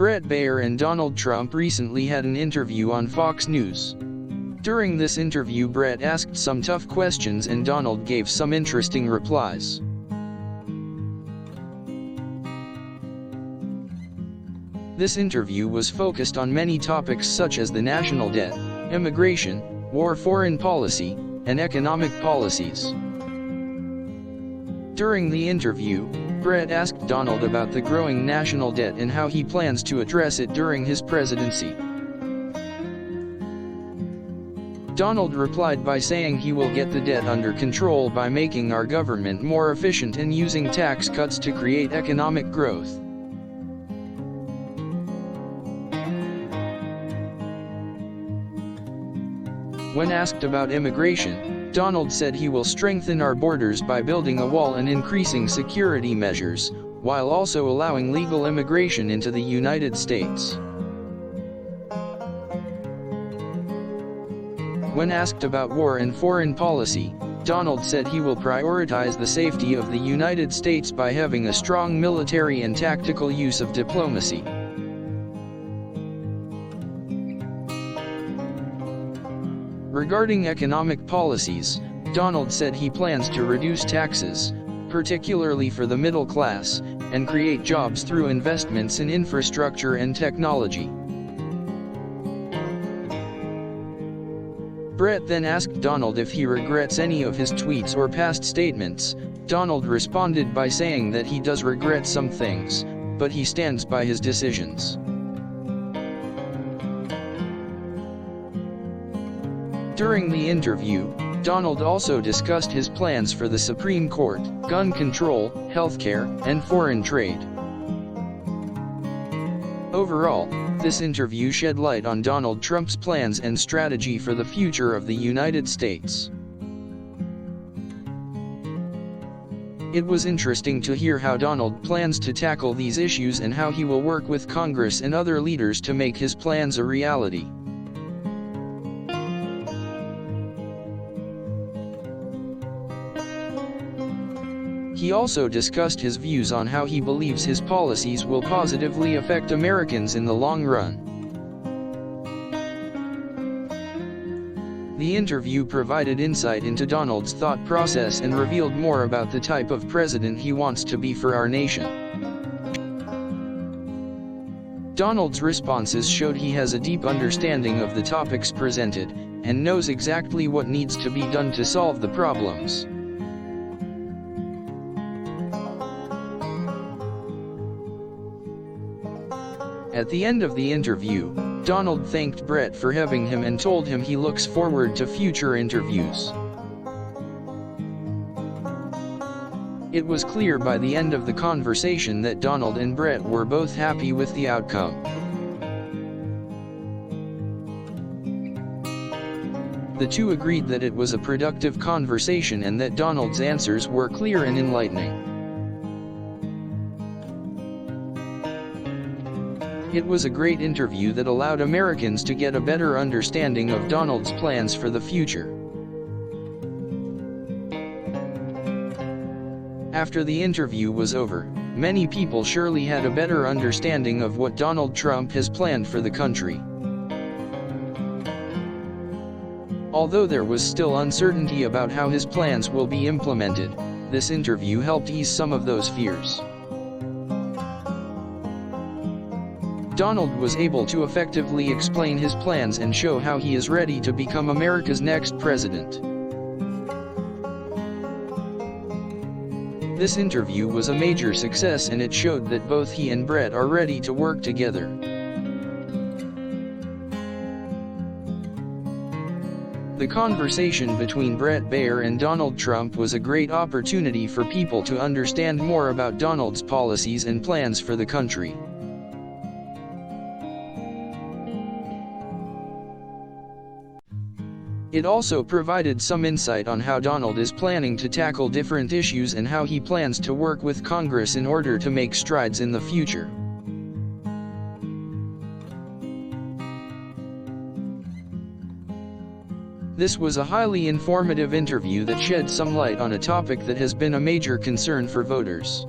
Bret Baier and Donald Trump recently had an interview on Fox News. During this interview, Bret asked some tough questions and Donald gave some interesting replies. This interview was focused on many topics such as the national debt, immigration, war, foreign policy, and economic policies. During the interview, Bret asked Donald about the growing national debt and how he plans to address it during his presidency. Donald replied by saying he will get the debt under control by making our government more efficient and using tax cuts to create economic growth. When asked about immigration, Donald said he will strengthen our borders by building a wall and increasing security measures, while also allowing legal immigration into the United States. When asked about war and foreign policy, Donald said he will prioritize the safety of the United States by having a strong military and tactical use of diplomacy. Regarding economic policies, Donald said he plans to reduce taxes, particularly for the middle class, and create jobs through investments in infrastructure and technology. Bret then asked Donald if he regrets any of his tweets or past statements. Donald responded by saying that he does regret some things, but he stands by his decisions. During the interview, Donald also discussed his plans for the Supreme Court, gun control, healthcare, and foreign trade. Overall, this interview shed light on Donald Trump's plans and strategy for the future of the United States. It was interesting to hear how Donald plans to tackle these issues and how he will work with Congress and other leaders to make his plans a reality. He also discussed his views on how he believes his policies will positively affect Americans in the long run. The interview provided insight into Donald's thought process and revealed more about the type of president he wants to be for our nation. Donald's responses showed he has a deep understanding of the topics presented, and knows exactly what needs to be done to solve the problems. At the end of the interview, Donald thanked Bret for having him and told him he looks forward to future interviews. It was clear by the end of the conversation that Donald and Bret were both happy with the outcome. The two agreed that it was a productive conversation and that Donald's answers were clear and enlightening. It was a great interview that allowed Americans to get a better understanding of Donald's plans for the future. After the interview was over, many people surely had a better understanding of what Donald Trump has planned for the country. Although there was still uncertainty about how his plans will be implemented, this interview helped ease some of those fears. Donald was able to effectively explain his plans and show how he is ready to become America's next president. This interview was a major success and it showed that both he and Bret are ready to work together. The conversation between Bret Baier and Donald Trump was a great opportunity for people to understand more about Donald's policies and plans for the country. It also provided some insight on how Donald is planning to tackle different issues and how he plans to work with Congress in order to make strides in the future. This was a highly informative interview that shed some light on a topic that has been a major concern for voters.